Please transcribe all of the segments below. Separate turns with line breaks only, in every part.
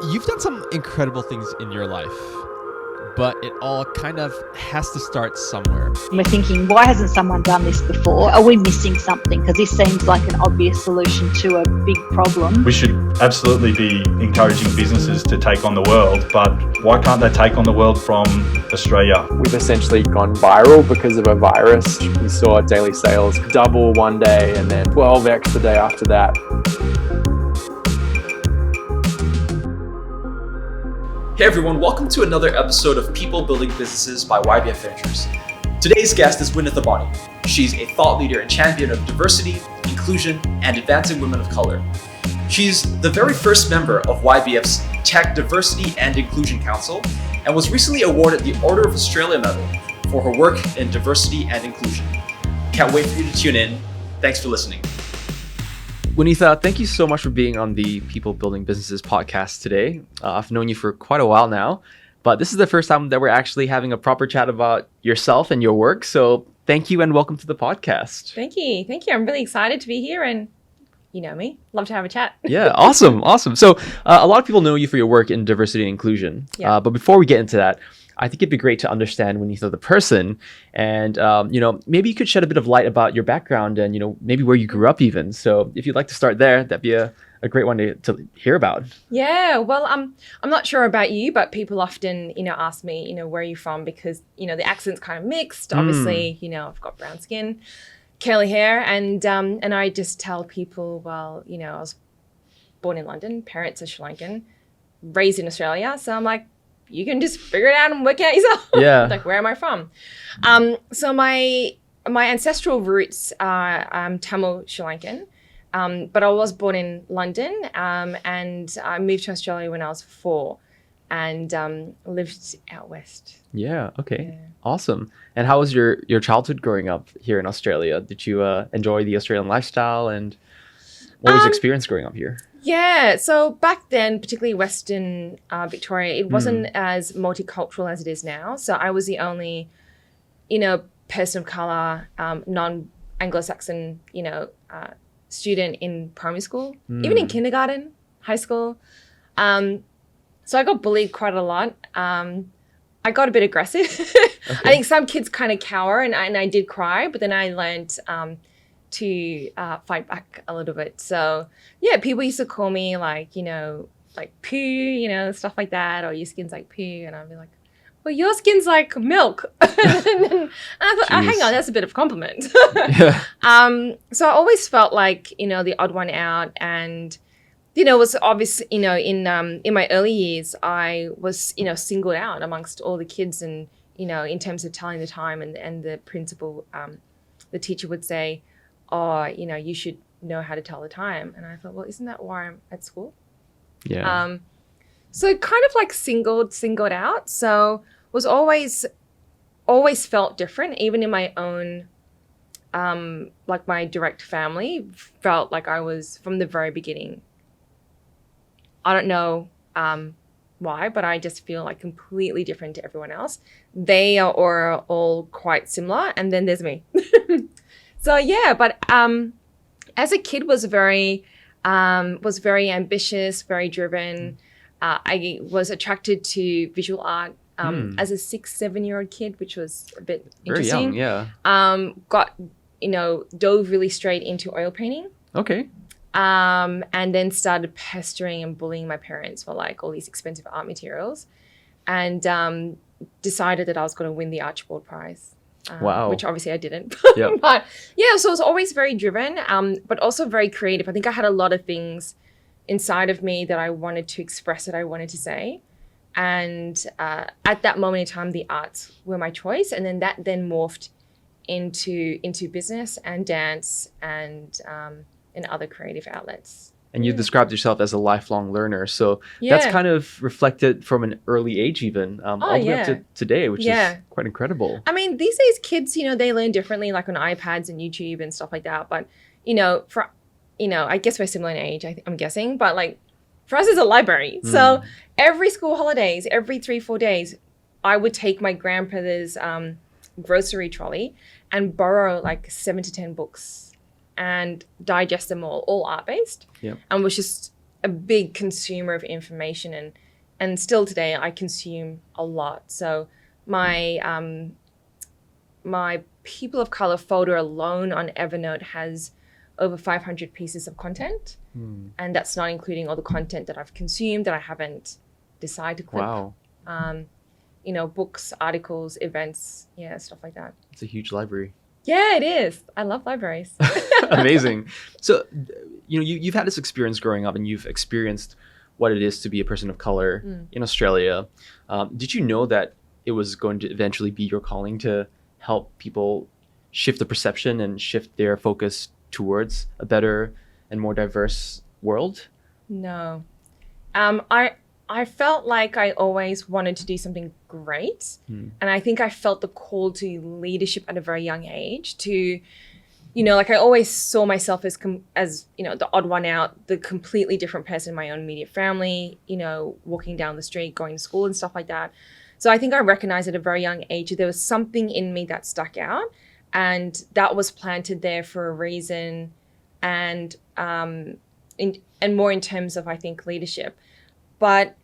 You've done some incredible things in your life, but it all kind of has to start somewhere.
And we're thinking, why hasn't someone done this before? Are we missing something? Because this seems like an obvious solution to a big problem.
We should absolutely be encouraging businesses to take on the world, but why can't they take on the world from Australia?
We've essentially gone viral because of a virus. We saw daily sales double one day and then 12x the day after that.
Hey everyone, welcome to another episode of People Building Businesses by YBF Ventures. Today's guest is Winnie Thabani. She's a thought leader and champion of diversity, inclusion, and advancing women of color. She's the very first member of YBF's Tech Diversity and Inclusion Council and was recently awarded the Order of Australia Medal for her work in diversity and inclusion. Can't wait for you to tune in. Thanks for listening. Winitha, thank you so much for being on the People Building Businesses podcast today. I've known you for quite a while now, but this is the first time that we're actually having a proper chat about yourself and your work. So thank you and welcome to the podcast.
Thank you. I'm really excited to be here and you know me, love to have a chat.
Yeah, awesome. So a lot of people know you for your work in diversity and inclusion.
Yeah.
But before we get into that, I think it'd be great to understand Winitha the person and, maybe you could shed a bit of light about your background and, maybe where you grew up even. So if you'd like to start there, that'd be a great one to hear about.
Yeah, well, I'm not sure about you, but people often, ask me, where are you from? Because, the accent's kind of mixed. Obviously, I've got brown skin, curly hair, and I just tell people, well, I was born in London, parents are Sri Lankan, raised in Australia. So I'm like, you can just figure it out and work it out yourself.
Yeah.
Like, where am I from? So my ancestral roots are Tamil Sri Lankan, but I was born in London and I moved to Australia when I was 4 and lived out west.
Yeah. Okay.
Yeah.
Awesome. And how was your childhood growing up here in Australia? Did you enjoy the Australian lifestyle and what was your experience growing up here?
Yeah, so back then, particularly Western Victoria, it wasn't as multicultural as it is now. So I was the only, person of colour, non-Anglo-Saxon, student in primary school, even in kindergarten, high school. So I got bullied quite a lot. I got a bit aggressive. Okay. I think some kids kind of cower, and I did cry, but then I learned to fight back a little bit. So yeah, people used to call me like poo, stuff like that, or your skin's like poo. And I'd be like, well, your skin's like milk. and I thought, oh, hang on, that's a bit of a compliment.
Yeah.
So I always felt like, the odd one out. And, it was obvious, in my early years, I was, singled out amongst all the kids and, in terms of telling the time and the principal, the teacher would say, oh, you should know how to tell the time. And I thought, well, isn't that why I'm at school?
Yeah.
So kind of like singled out. So was always felt different, even in my own, like my direct family felt like I was from the very beginning. I don't know why, but I just feel like completely different to everyone else. They are all quite similar. And then there's me. So yeah, but as a kid was very ambitious, very driven. I was attracted to visual art as a 6-7-year-old kid, which was a bit interesting.
Very young, yeah.
Got dove really straight into oil painting.
Okay.
And then started pestering and bullying my parents for like all these expensive art materials, and decided that I was going to win the Archibald Prize.
Wow.
Which obviously I didn't.
Yep.
But yeah, so I was always very driven, but also very creative. I think I had a lot of things inside of me that I wanted to express, that I wanted to say. And at that moment in time, the arts were my choice. And then that morphed into business and dance and other creative outlets.
And you described yourself as a lifelong learner. So that's kind of reflected from an early age even, all the way up to today, which is quite incredible.
I mean, these days kids, they learn differently, like on iPads and YouTube and stuff like that. But, I guess we're similar in age, I'm guessing. But like for us, it's a library. So every school holidays, every 3-4 days, I would take my grandfather's grocery trolley and borrow like 7 to 10 books and digest them all art-based.
Yep.
And was just a big consumer of information, and still today I consume a lot. So my my people of color folder alone on Evernote has over 500 pieces of content, and that's not including all the content that I've consumed that I haven't decided to clip.
Wow.
You know, books, articles, events, yeah, stuff like that.
It's a huge library.
Yeah, it is. I love libraries.
Amazing. So, you know, you've had this experience growing up and you've experienced what it is to be a person of color in Australia. Did you know that it was going to eventually be your calling to help people shift the perception and shift their focus towards a better and more diverse world?
No. I felt like I always wanted to do something great. And I think I felt the call to leadership at a very young age to, you know, like I always saw myself as, you know, the odd one out, the completely different person in my own immediate family, you know, walking down the street, going to school and stuff like that. So I think I recognized at a very young age that there was something in me that stuck out, and that was planted there for a reason, and more in terms of, I think, leadership. But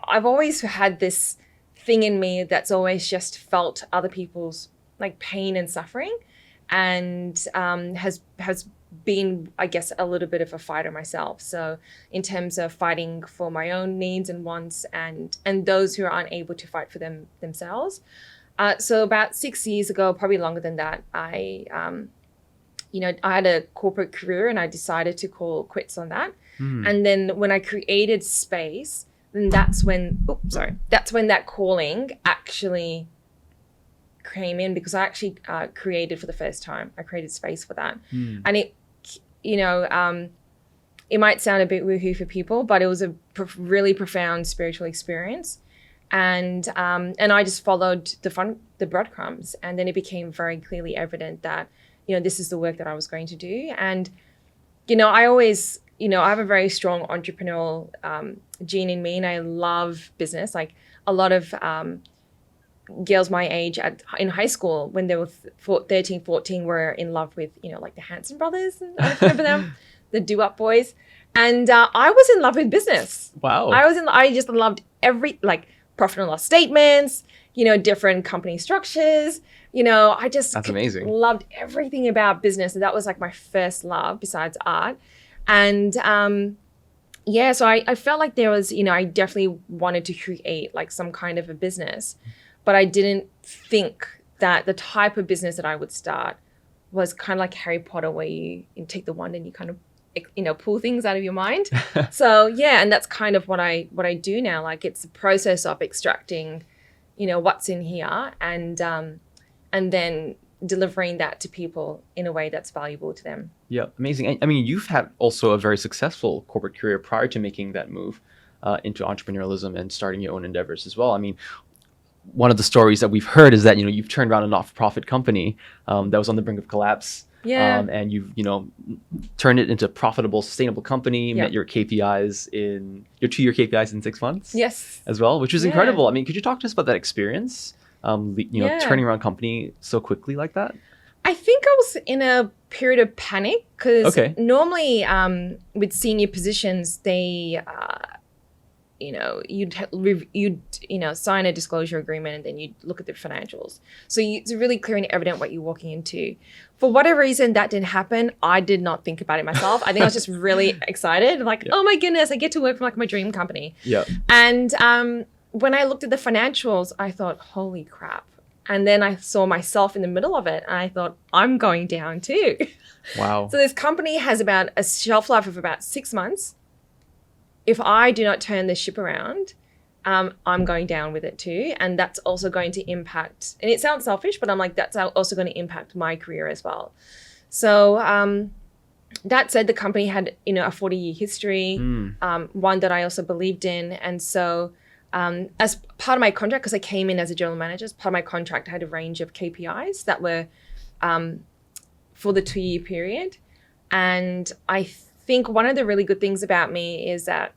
I've always had this thing in me that's always just felt other people's like pain and suffering, and has been, I guess, a little bit of a fighter myself. So in terms of fighting for my own needs and wants, and those who are unable to fight for themselves. So about 6 years ago, probably longer than that, I had a corporate career and I decided to call quits on that. And then when I created Space, then that's when that calling actually came in, because I actually created for the first time. I created Space for that. And it, you know, it might sound a bit woohoo for people, but it was a really profound spiritual experience. And I just followed the breadcrumbs, and then it became very clearly evident that, you know, this is the work that I was going to do. And, you know, I always, you know, I have a very strong entrepreneurial gene in me, and I love business. Like a lot of girls my age in high school, when they were 13, 14, were in love with, you know, like the Hanson brothers. I don't remember them, the Do-Up Boys. And I was in love with business.
Wow.
I just loved profit and loss statements, you know, different company structures. You know, I just
That's amazing.
Loved everything about business. And that was like my first love besides art. And so I felt like there was, you know, I definitely wanted to create like some kind of a business, but I didn't think that the type of business that I would start was kind of like Harry Potter, where you take the wand and you kind of, you know, pull things out of your mind. So yeah, and that's kind of what I do now. Like it's a process of extracting, you know, what's in here, and then delivering that to people in a way that's valuable to them.
Yeah, amazing. I mean, you've had also a very successful corporate career prior to making that move into entrepreneurialism and starting your own endeavors as well. I mean, one of the stories that we've heard is that, you know, you've turned around a not-for-profit company that was on the brink of collapse.
Yeah.
And you've, you know, turned it into a profitable, sustainable company, met your KPIs your 2-year KPIs in 6 months.
Yes.
As well, which is incredible. I mean, could you talk to us about that experience? Turning around a company so quickly like that?
I think I was in a period of panic, because normally with senior positions, they, you'd sign a disclosure agreement, and then you'd look at the financials. So it's really clear and evident what you're walking into. For whatever reason, that didn't happen. I did not think about it myself. I think I was just really excited. Like, oh my goodness, I get to work for like my dream company.
Yeah.
And when I looked at the financials, I thought, holy crap. And then I saw myself in the middle of it, and I thought, I'm going down too.
Wow.
So this company has about a shelf life of about 6 months. If I do not turn this ship around, I'm going down with it too. And that's also going to impact, and it sounds selfish, but I'm like, that's also going to impact my career as well. So that said, the company had, you know, a 40-year history, one that I also believed in. And so as part of my contract, because I came in as a general manager, as part of my contract, I had a range of KPIs that were for the 2-year period. And I think one of the really good things about me is that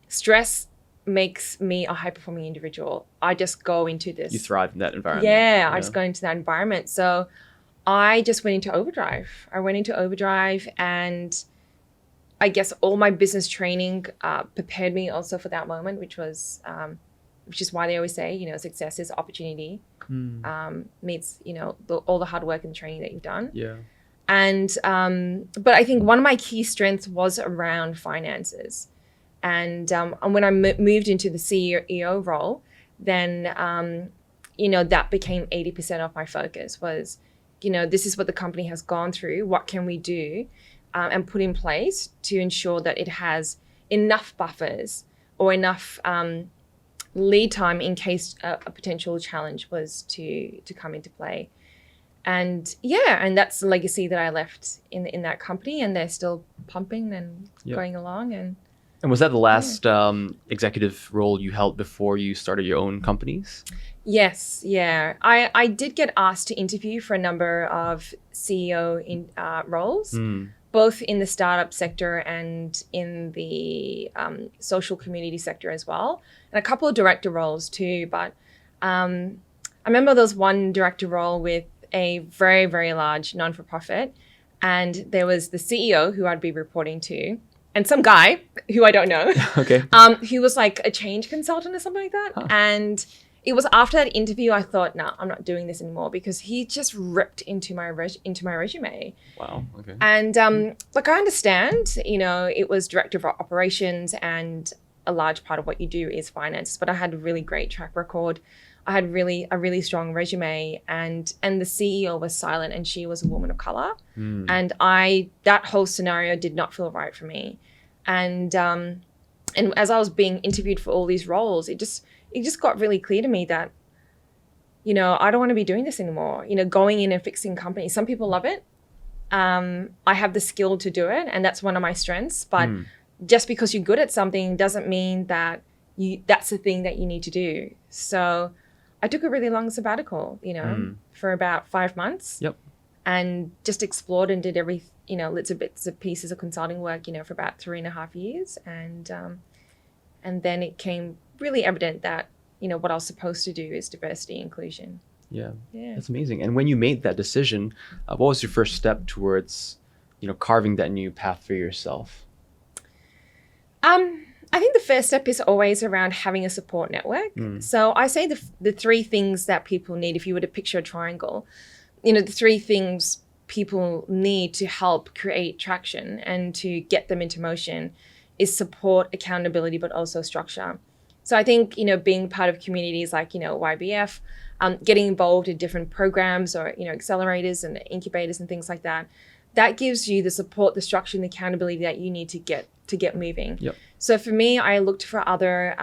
stress makes me a high-performing individual. I just go into this.
You thrive in that environment.
Yeah, I just go into that environment. So I just went into overdrive. I went into overdrive, and I guess all my business training prepared me also for that moment, which is why they always say, success is opportunity meets, all the hard work and training that you've done.
Yeah.
And but I think one of my key strengths was around finances. And when I moved into the CEO role, then that became 80% of my focus was, this is what the company has gone through. What can we do and put in place to ensure that it has enough buffers or enough lead time in case a potential challenge was to come into play. And and that's the legacy that I left in that company, and they're still pumping and going along.
And was that the last executive role you held before you started your own companies?
Yes, yeah. I did get asked to interview for a number of CEO roles, both in the startup sector and in the social community sector as well, and a couple of director roles too. But I remember there was one director role with a very, very large non-for-profit, and there was the CEO who I'd be reporting to, and some guy who I don't know,
Okay.
who was like a change consultant or something like that. Huh. And it was after that interview I thought, no, I'm not doing this anymore, because he just ripped into my resume.
Wow. Okay.
And I understand, it was director of operations, and a large part of what you do is finance, but I had a really great track record. I had a really strong resume, and the CEO was silent, and she was a woman of color. And that whole scenario did not feel right for me. And as I was being interviewed for all these roles, it just got really clear to me that, I don't want to be doing this anymore. Going in and fixing companies. Some people love it. I have the skill to do it, and that's one of my strengths. But just because you're good at something doesn't mean that that's the thing that you need to do. So I took a really long sabbatical, for about 5 months.
Yep.
And just explored and did little bits and pieces of consulting work, for about 3.5 years. And then it came really evident that, what I was supposed to do is diversity, inclusion.
Yeah.
Yeah.
That's amazing. And when you made that decision, what was your first step towards, carving that new path for yourself?
I think the first step is always around having a support network. So I say the three things that people need, if you were to picture a triangle, the three things people need to help create traction and to get them into motion is support, accountability, but also structure. So I think, being part of communities like, YBF, getting involved in different programs or, accelerators and incubators and things like that, that gives you the support, the structure, and the accountability that you need to get moving.
Yep.
So for me, I looked for other,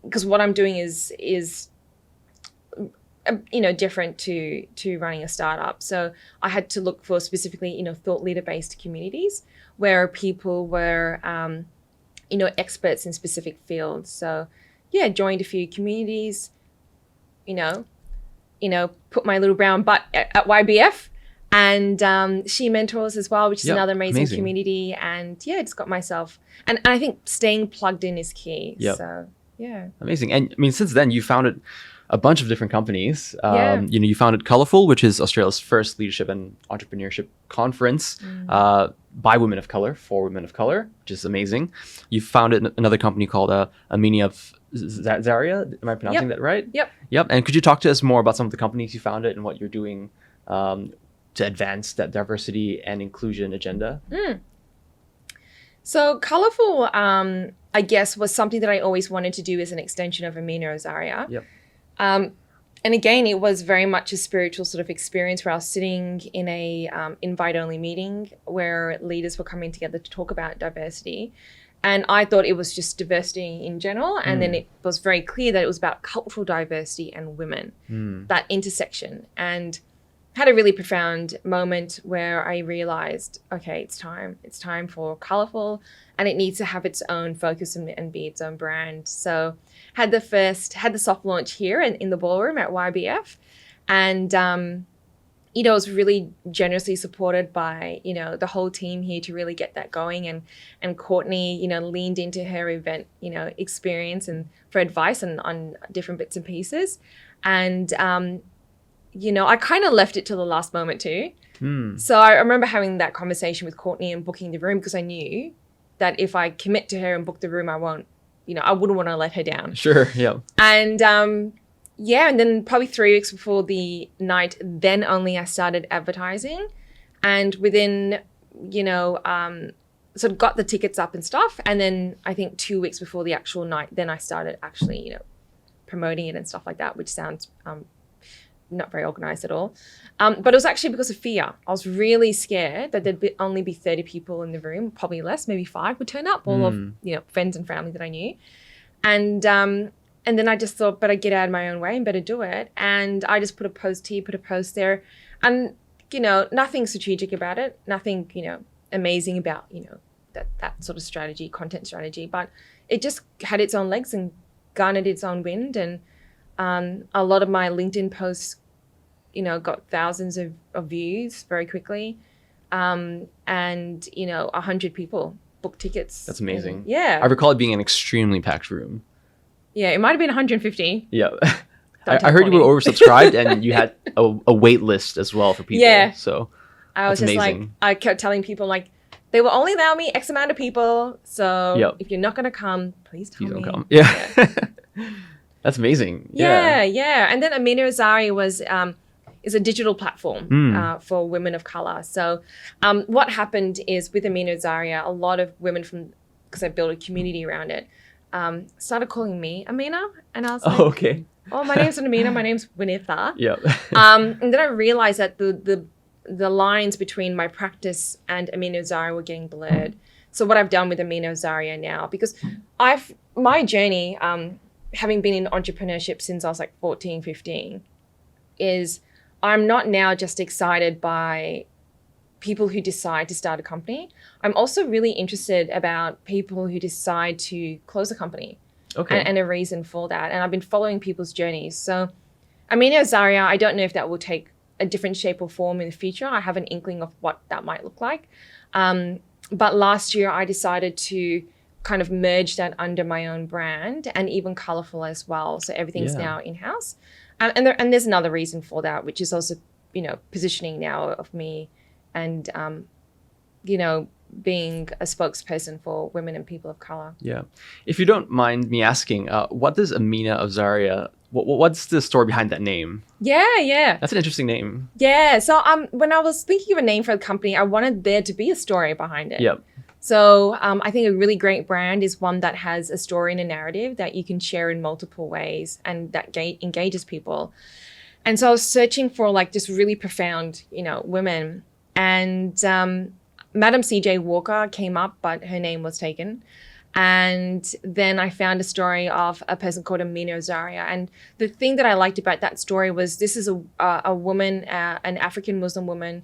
because what I'm doing is different to running a startup. So I had to look for specifically, thought leader-based communities where people were, experts in specific fields. So yeah, joined a few communities, put my little brown butt at YBF, and She Mentors as well, which is another amazing community. And yeah, just got myself, and I think staying plugged in is key.
Yep.
So yeah.
Amazing. And I mean, since then you founded a bunch of different companies. You founded Colourful, which is Australia's first leadership and entrepreneurship conference by women of color, for women of color, which is amazing. You founded another company called Amini of Zaria. Am I pronouncing that right? Yep. And could you talk to us more about some of the companies you founded and what you're doing to advance that diversity and inclusion agenda?
So Colourful, I guess, was something that I always wanted to do as an extension of Amina Azaria.
Yep.
And again, it was very much a spiritual sort of experience where I was sitting in a invite-only meeting where leaders were coming together to talk about diversity. And I thought it was just diversity in general. And then it was very clear that it was about cultural diversity and women, that intersection. And had a really profound moment where I realized, okay, it's time for Colourful, and it needs to have its own focus and be its own brand. So had the soft launch here in the ballroom at YBF, and it was really generously supported by the whole team here to really get that going, and Courtney leaned into her event experience and for advice on different bits and pieces, and I kind of left it till the last moment too.
Hmm.
So I remember having that conversation with Courtney and booking the room because I knew that if I commit to her and book the room, I wouldn't want to let her down.
Sure. Yeah.
And and then probably 3 weeks before the night, then only I started advertising. And within, sort of got the tickets up and stuff. And then I think 2 weeks before the actual night, then I started actually, promoting it and stuff like that, which sounds not very organized at all. But it was actually because of fear. I was really scared that there'd only be 30 people in the room, probably less, maybe 5 would turn up, all of, friends and family that I knew. And then I just thought, better get out of my own way and better do it. And I just put a post here, put a post there. And, nothing strategic about it, nothing, amazing about, that sort of strategy, content strategy. But it just had its own legs and garnered its own wind. And a lot of my LinkedIn posts, got thousands of views very quickly. And, 100 people booked tickets.
That's amazing.
And, yeah.
I recall it being an extremely packed room.
Yeah, it might have been 150.
Yeah.
Don't
I heard you were
tell
oversubscribed and you had a wait list as well for people.
Yeah.
So
I was
that's
just
amazing.
I kept telling people they will only allow me X amount of people. So
Yep.
if you're not going to come, please tell
Please
me.
don't come. Yeah. That's amazing.
Yeah. And then Amina Azaria is a digital platform for women of color. So what happened is with Amina Azaria, a lot of women because I built a community around it, started calling me Amina. And I was like,
Oh, okay.
oh, my name's not Amina, my name's Winitha.
Yeah.
And then I realized that the lines between my practice and Amina Azaria were getting blurred. So what I've done with Amina Azaria now, because my journey, having been in entrepreneurship since I was like 14, 15, is I'm not now just excited by people who decide to start a company. I'm also really interested about people who decide to close a company.
Okay.
And a reason for that. And I've been following people's journeys. So Amina Azaria, I don't know if that will take a different shape or form in the future. I have an inkling of what that might look like. But last year I decided to kind of merge that under my own brand and even Colourful as well. So everything's now in-house. And there's another reason for that, which is also, positioning now of me and, being a spokesperson for women and people of color.
Yeah. If you don't mind me asking, what does Amina Azaria, what's the story behind that name?
Yeah.
That's an interesting name.
Yeah. So when I was thinking of a name for the company, I wanted there to be a story behind it.
Yep.
So I think a really great brand is one that has a story and a narrative that you can share in multiple ways and that engages people. And so I was searching for just really profound, women. And Madam C.J. Walker came up, but her name was taken. And then I found a story of a person called Amina Azaria. And the thing that I liked about that story was this is a woman, an African Muslim woman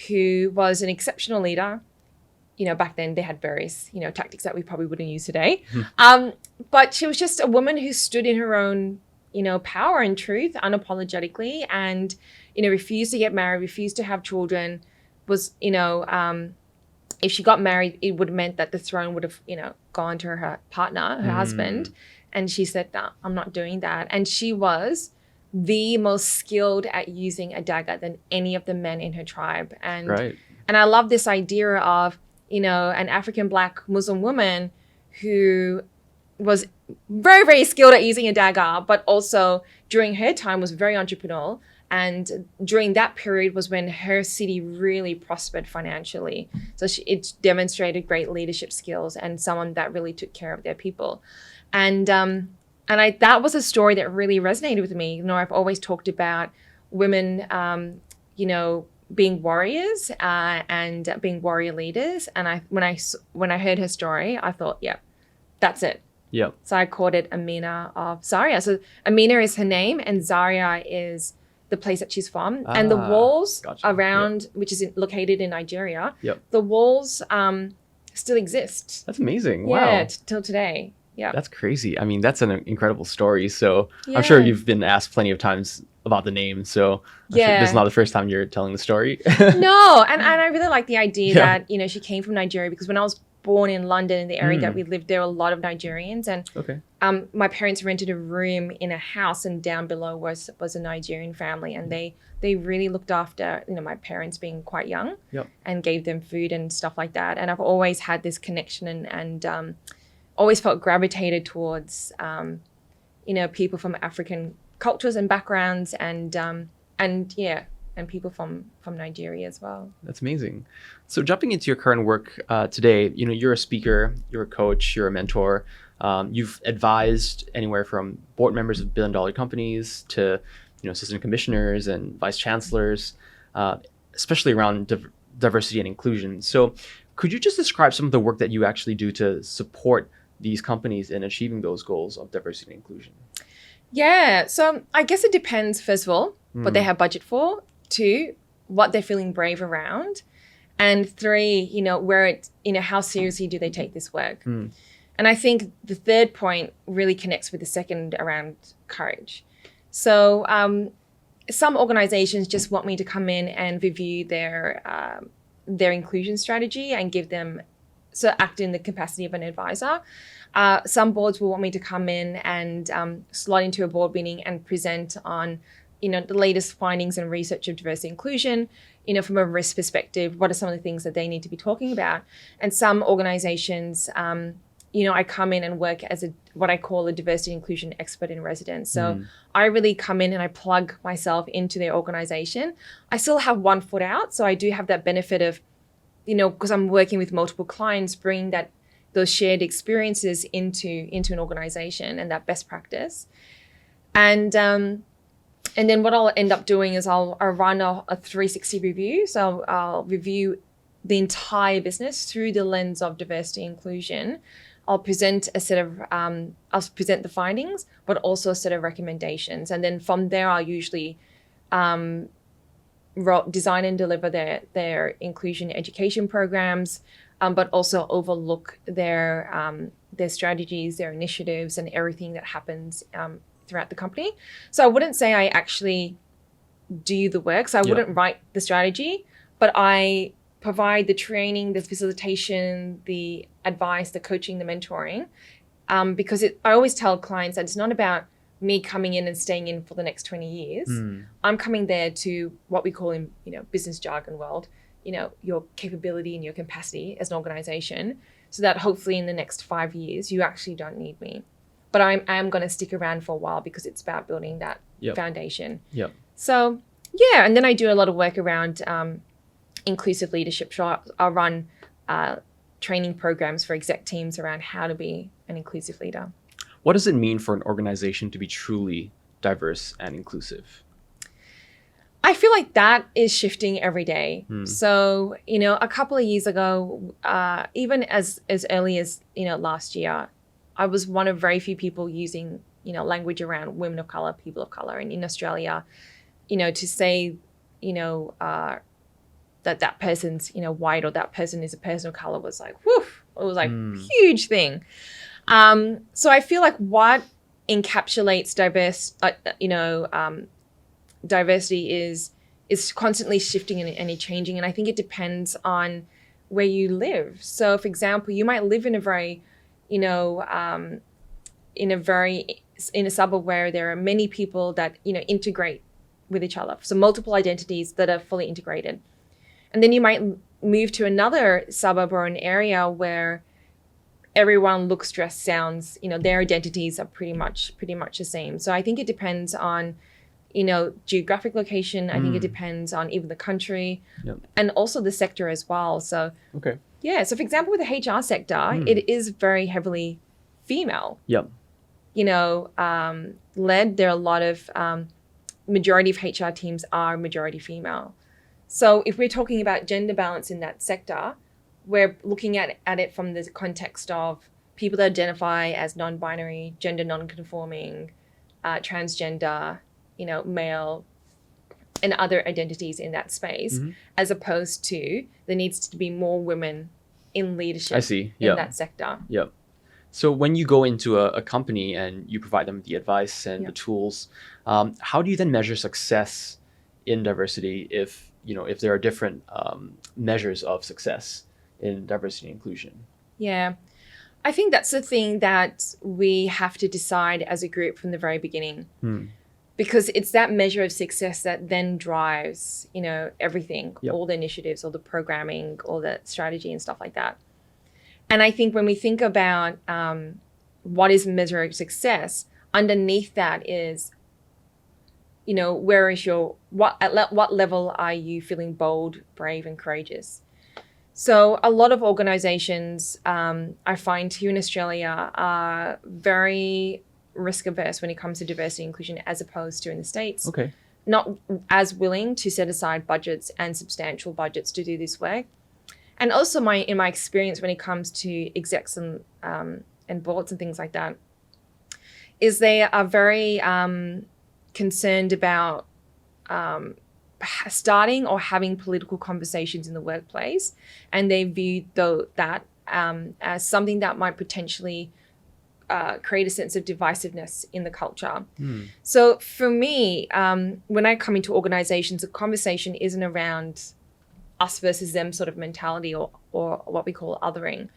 who was an exceptional leader. Back then they had various, tactics that we probably wouldn't use today. But she was just a woman who stood in her own, power and truth unapologetically and, refused to get married, refused to have children, was, if she got married, it would have meant that the throne would have, gone to her partner, her husband. And she said, no, I'm not doing that. And she was the most skilled at using a dagger than any of the men in her tribe. And
Right.
And I love this idea of, an African Black Muslim woman who was very, very skilled at using a dagger, but also during her time was very entrepreneurial. And during that period was when her city really prospered financially. So it demonstrated great leadership skills and someone that really took care of their people. And that was a story that really resonated with me. I've always talked about women, being warriors and being warrior leaders. And when I heard her story, I thought, yeah, that's it.
Yep.
So I called it Amina of Zaria. So Amina is her name and Zaria is the place that she's from. And the walls
Gotcha.
around, which is located in Nigeria,
Yep.
the walls still exist.
That's amazing.
Yeah,
Wow.
till today. Yeah.
That's crazy. I mean, that's an incredible story. So I'm sure you've been asked plenty of times about the name. So I'm sure this is not the first time you're telling the story.
No, and I really like the idea
Yeah.
that, she came from Nigeria because when I was born in London, in the area that we lived, there were a lot of Nigerians, and
Okay.
my parents rented a room in a house, and down below was a Nigerian family, and they really looked after, you know, my parents being quite young,
Yep.
and gave them food and stuff like that. And I've always had this connection and always felt gravitated towards you know, people from African cultures and backgrounds, and people from Nigeria as well.
That's amazing. So jumping into your current work today, you know, you're a speaker, you're a coach, you're a mentor. You've advised anywhere from board members of billion-dollar companies to, you know, assistant commissioners and vice chancellors, especially around diversity and inclusion. So could you just describe some of the work that you actually do to support these companies in achieving those goals of diversity and inclusion?
Yeah, so I guess it depends, first of all, what they have budget for, 2, what they're feeling brave around, and 3, you know, how seriously do they take this work? And I think the third point really connects with the second around courage. So some organizations just want me to come in and review their inclusion strategy and give them, so act in the capacity of an advisor. Some boards will want me to come in and slot into a board meeting and present on, you know, the latest findings and research of diversity and inclusion, you know, from a risk perspective, what are some of the things that they need to be talking about? And some organizations, you know, I come in and work as what I call a diversity and inclusion expert in residence. So I really come in and I plug myself into their organization. I still have one foot out. So I do have that benefit of, you know, because I'm working with multiple clients, bringing those shared experiences into an organization and that best practice. And then what I'll end up doing is I'll run a 360 review. So I'll review the entire business through the lens of diversity and inclusion. I'll present a set of, I'll present the findings, but also a set of recommendations. And then from there, I'll usually design and deliver their inclusion education programs, but also overlook their strategies, their initiatives, and everything that happens throughout the company. So I wouldn't say I actually do the work. So I wouldn't write the strategy, but I provide the training, the facilitation, the advice, the coaching, the mentoring, because I always tell clients that it's not about me coming in and staying in for the next 20 years. I'm coming there to what we call in, you know, business jargon world, you know, your capability and your capacity as an organization, so that hopefully in the next 5 years, you actually don't need me. But I am going to stick around for a while because it's about building that foundation. So, yeah, and then I do a lot of work around inclusive leadership. So I'll run training programs for exec teams around how to be an inclusive leader.
What does it mean for an organization to be truly diverse and inclusive?
I feel like that is shifting every day. So, you know, a couple of years ago, even as early as, you know, last year, I was one of very few people using, you know, language around women of color, people of color. And in Australia, you know, to say, you know, that person's, you know, white or that person is a person of color was like, whew, it was like huge thing. So I feel like what encapsulates diversity is constantly shifting and changing. And I think it depends on where you live. So for example, you might live in a very, you know, in a suburb where there are many people that, you know, integrate with each other. So multiple identities that are fully integrated. And then you might move to another suburb or an area where everyone looks, dress, sounds, you know, their identities are pretty much the same. So I think it depends on, you know, geographic location. I think it depends on even the country and also the sector as well. So, yeah. So for example, with the HR sector, it is very heavily female. You know, led. There are a lot of majority of HR teams are majority female. So if we're talking about gender balance in that sector, we're looking at it from the context of people that identify as non-binary, gender non-conforming, transgender, you know, male, and other identities in that space, as opposed to there needs to be more women in leadership in that sector.
So when you go into a company and you provide them the advice and the tools, how do you then measure success in diversity if there are different measures of success in diversity and inclusion?
Yeah. I think that's the thing that we have to decide as a group from the very beginning. Because it's that measure of success that then drives, everything,
Yep.
all the initiatives, all the programming, all the strategy and stuff like that. And I think when we think about what is measure of success, underneath that is, where is at what level are you feeling bold, brave, and courageous? So a lot of organizations, I find here in Australia, are very risk averse when it comes to diversity and inclusion as opposed to in the States.
Okay.
Not as willing to set aside budgets and substantial budgets to do this work. And also in my experience when it comes to execs and boards and things like that, is they are very concerned about starting or having political conversations in the workplace, and they view that as something that might potentially create a sense of divisiveness in the culture. So for me, when I come into organizations, the conversation isn't around us versus them sort of mentality or what we call othering.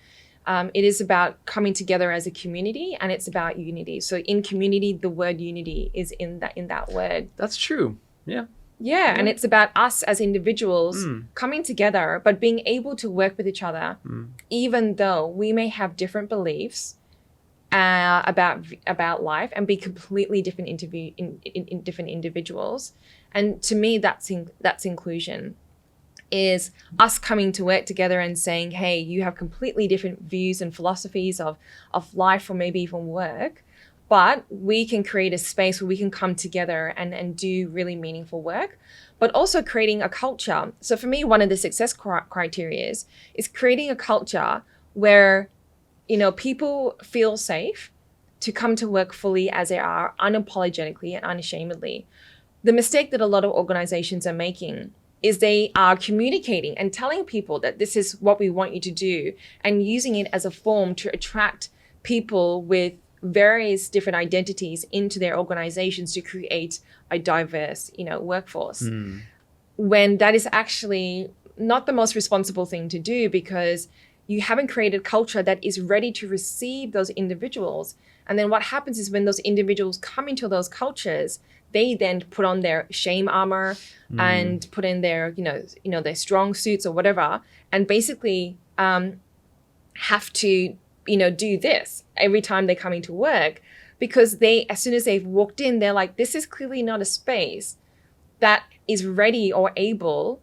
It is about coming together as a community, and it's about unity. So in community, the word unity is in that word.
That's true. Yeah.
Yeah, and it's about us as individuals coming together, but being able to work with each other, even though we may have different beliefs about life and be completely different in different individuals. And to me, that's inclusion. Is us coming to work together and saying, hey, you have completely different views and philosophies of life or maybe even work, but we can create a space where we can come together and do really meaningful work, but also creating a culture. So for me, one of the success criteria is creating a culture where, people feel safe to come to work fully as they are, unapologetically and unashamedly. The mistake that a lot of organizations are making is they are communicating and telling people that this is what we want you to do and using it as a form to attract people with various different identities into their organizations to create a diverse, workforce. When that is actually not the most responsible thing to do, because you haven't created culture that is ready to receive those individuals. And then what happens is when those individuals come into those cultures, they then put on their shame armor and put in their, their strong suits or whatever, and basically have to, do this every time they're coming to work, because as soon as they've walked in, they're like, this is clearly not a space that is ready or able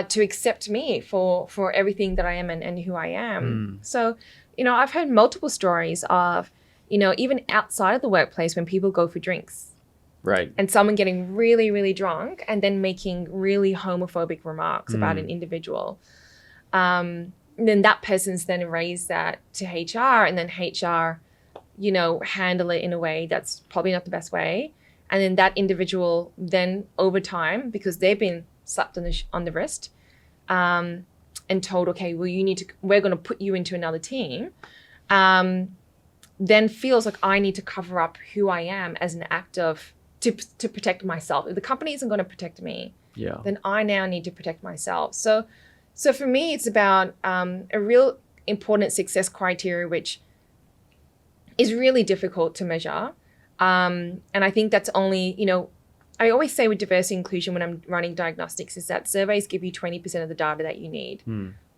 to accept me for everything that I am and who I am. So, I've heard multiple stories of, even outside of the workplace when people go for drinks.
Right.
And someone getting really, really drunk and then making really homophobic remarks about an individual. Then that person's then raised that to HR, and then HR, handle it in a way that's probably not the best way. And then that individual then over time, because they've been slapped on the wrist and told, okay, well, we're going to put you into another team, then feels like I need to cover up who I am as an act of to protect myself. If the company isn't going to protect me, then I now need to protect myself. So for me, it's about a real important success criteria, which is really difficult to measure. And I think that's only, I always say with diversity and inclusion when I'm running diagnostics is that surveys give you 20% of the data that you need.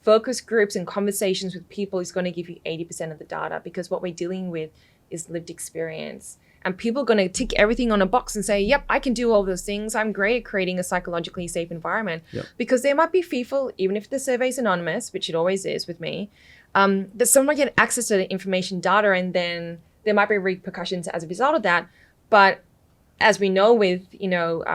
Focus groups and conversations with people is going to give you 80% of the data, because what we're dealing with is lived experience. And people are going to tick everything on a box and say, yep, I can do all those things. I'm great at creating a psychologically safe environment. Because they might be fearful, even if the survey's anonymous, which it always is with me, that someone might get access to the information data, and then there might be repercussions as a result of that. But as we know with,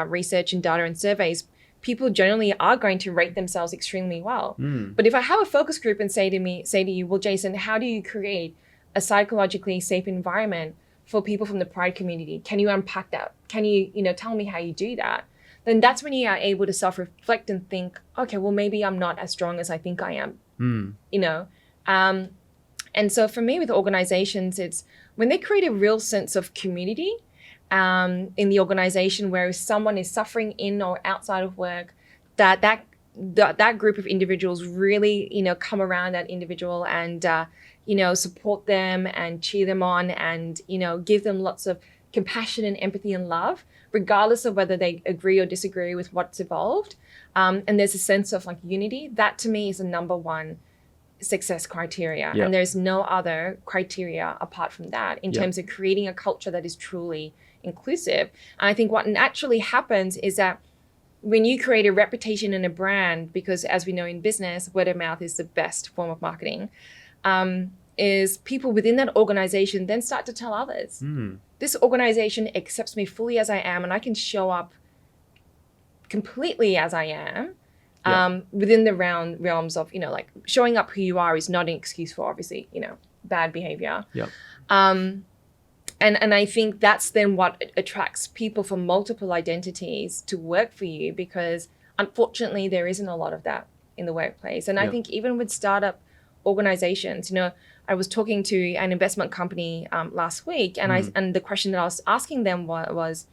research and data and surveys, people generally are going to rate themselves extremely well. But if I have a focus group and say to you, well, Jason, how do you create a psychologically safe environment for people from the Pride community? Can you unpack that? Can you, tell me how you do that? Then that's when you are able to self-reflect and think, okay, well, maybe I'm not as strong as I think I am, And so for me with organizations, it's when they create a real sense of community in the organization, where if someone is suffering in or outside of work, that that group of individuals really, come around that individual and, support them and cheer them on and, give them lots of compassion and empathy and love, regardless of whether they agree or disagree with what's evolved. And there's a sense of like unity. That to me is the number one success criteria.
Yeah.
And there's no other criteria apart from that in
Yeah.
terms of creating a culture that is truly inclusive. And I think what naturally happens is that when you create a reputation and a brand, because as we know in business, word of mouth is the best form of marketing, is people within that organization then start to tell others, this organization accepts me fully as I am, and I can show up completely as I am. Within the realms of, like showing up who you are is not an excuse for obviously, bad behavior.
Yep.
And I think that's then what attracts people from multiple identities to work for you, because unfortunately there isn't a lot of that in the workplace. And I
Yep.
think even with startup organizations, I was talking to an investment company last week, and and the question that I was asking them was,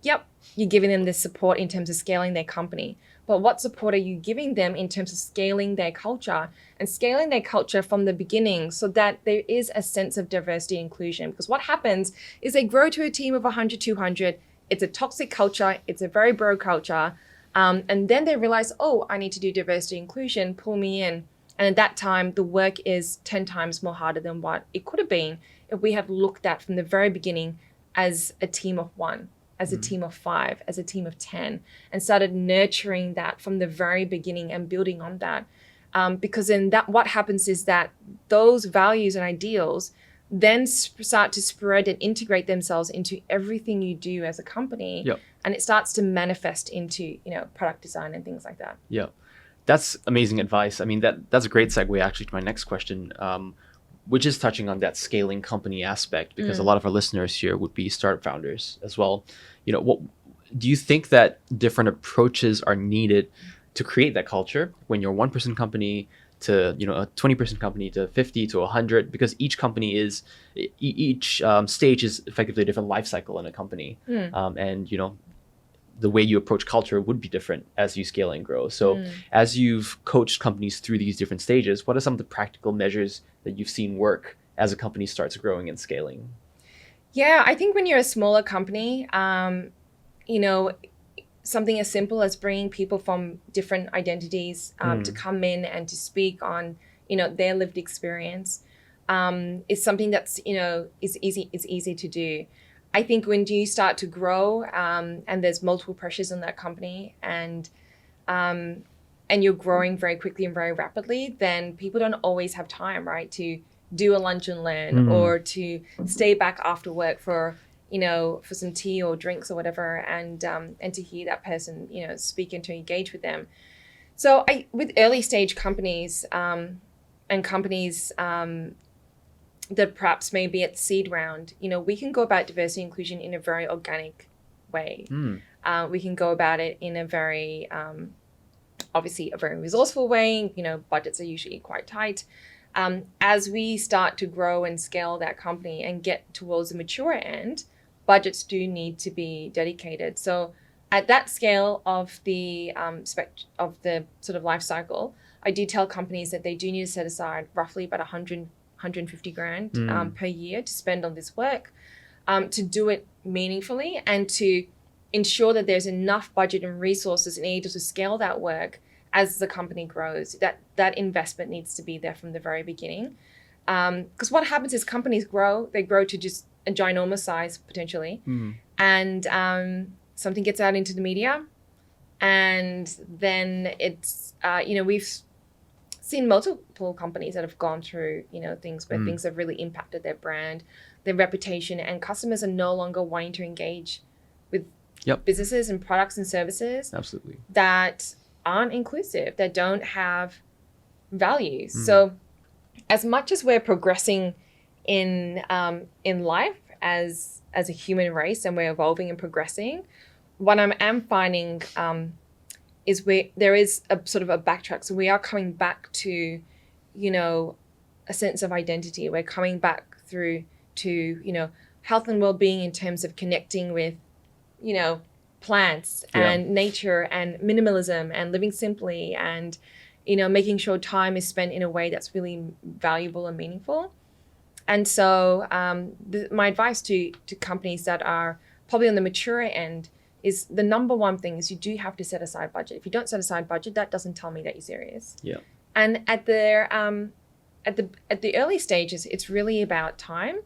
yep, you're giving them this support in terms of scaling their company, but what support are you giving them in terms of scaling their culture and scaling their culture from the beginning so that there is a sense of diversity and inclusion? Because what happens is they grow to a team of 100, 200. It's a toxic culture. It's a very bro culture. And then they realize, oh, I need to do diversity and inclusion, pull me in. And at that time, the work is 10 times more harder than what it could have been if we had looked at from the very beginning as a team of one, as a team of 5, as a team of 10, and started nurturing that from the very beginning and building on that. Because then what happens is that those values and ideals then start to spread and integrate themselves into everything you do as a company.
Yep.
And it starts to manifest into, product design and things like that.
Yeah, that's amazing advice. I mean, that's a great segue actually to my next question, which is touching on that scaling company aspect, because a lot of our listeners here would be startup founders as well. What do you think that different approaches are needed to create that culture when you're a 1% company to a 20% company to 50 to 100? Because each company is each stage is effectively a different life cycle in a company, and the way you approach culture would be different as you scale and grow. So as you've coached companies through these different stages, what are some of the practical measures that you've seen work as a company starts growing and scaling?
Yeah, I think when you're a smaller company, something as simple as bringing people from different identities to come in and to speak on, their lived experience is something that's, is easy to do. I think when you start to grow and there's multiple pressures on that company and you're growing very quickly and very rapidly, then people don't always have time, right, to do a lunch and learn or to stay back after work for some tea or drinks or whatever, and to hear that person, speak and to engage with them. So with early stage companies and companies that perhaps may be at seed round, we can go about diversity and inclusion in a very organic way. We can go about it in a very, obviously a very resourceful way. Budgets are usually quite tight. As we start to grow and scale that company and get towards the mature end, budgets do need to be dedicated. So at that scale of the sort of life cycle, I do tell companies that they do need to set aside roughly about 150 grand per year to spend on this work, to do it meaningfully and to ensure that there's enough budget and resources in order to scale that work as the company grows. That investment needs to be there from the very beginning. Because what happens is companies grow, they grow to just a ginormous size potentially, and something gets out into the media, and then it's, we've seen multiple companies that have gone through, things where things have really impacted their brand, their reputation, and customers are no longer wanting to engage with businesses and products and services
Absolutely.
that aren't inclusive, that don't have values. So as much as we're progressing in life as a human race and we're evolving and progressing, what I am finding is there is a sort of a backtrack. So we are coming back to, a sense of identity. We're coming back through to, health and well-being in terms of connecting with, plants
Yeah.
and nature and minimalism and living simply and, making sure time is spent in a way that's really valuable and meaningful. And so my advice to companies that are probably on the mature end is the number one thing is you do have to set aside budget. If you don't set aside budget, that doesn't tell me that you're serious.
Yeah.
And at the early stages, it's really about time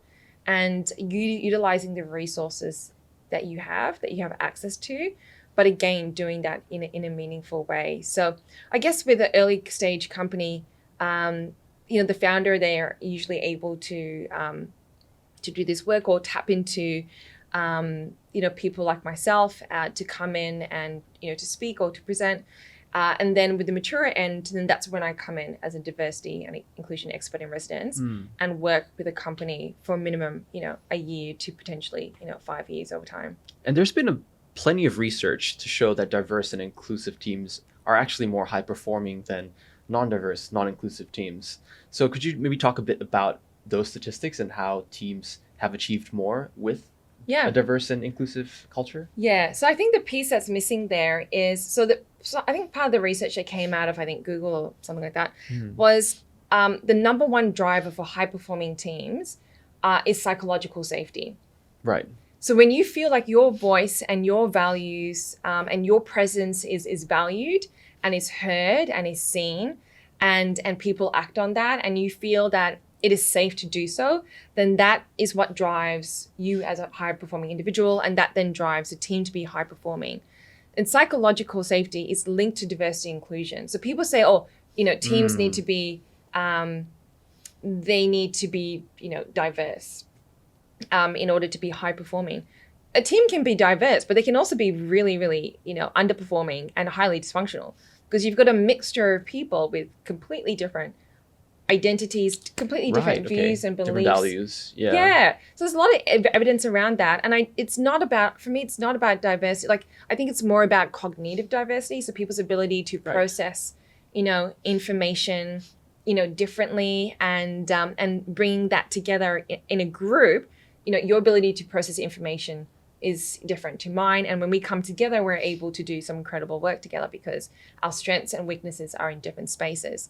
and utilizing the resources that you have access to, but again, doing that in a meaningful way. So I guess with an early stage company, the founder, they are usually able to do this work or tap into people like myself to come in and to speak or to present. And then with the mature end, then that's when I come in as a diversity and inclusion expert in residence and work with a company for a minimum, a year to potentially, 5 years over time.
And there's been plenty of research to show that diverse and inclusive teams are actually more high performing than non-diverse, non-inclusive teams. So could you maybe talk a bit about those statistics and how teams have achieved more with a diverse and inclusive culture?
Yeah. So I think the piece that's missing there is, so I think part of the research that came out of, Google or something like that, was the number one driver for high-performing teams is psychological safety.
Right.
So when you feel like your voice and your values and your presence is valued and is heard and is seen and people act on that and you feel that it is safe to do so, then that is what drives you as a high-performing individual, and that then drives the team to be high-performing. And psychological safety is linked to diversity and inclusion. So people say, teams need to be, diverse in order to be high-performing. A team can be diverse, but they can also be really, really, underperforming and highly dysfunctional because you've got a mixture of people with completely different identities, completely different views and beliefs.
Different values. Yeah.
Yeah. So there's a lot of evidence around that. And it's not about diversity. Like, I think it's more about cognitive diversity. So people's ability to process, information, differently and bring that together in a group. Your ability to process information is different to mine. And when we come together, we're able to do some incredible work together because our strengths and weaknesses are in different spaces.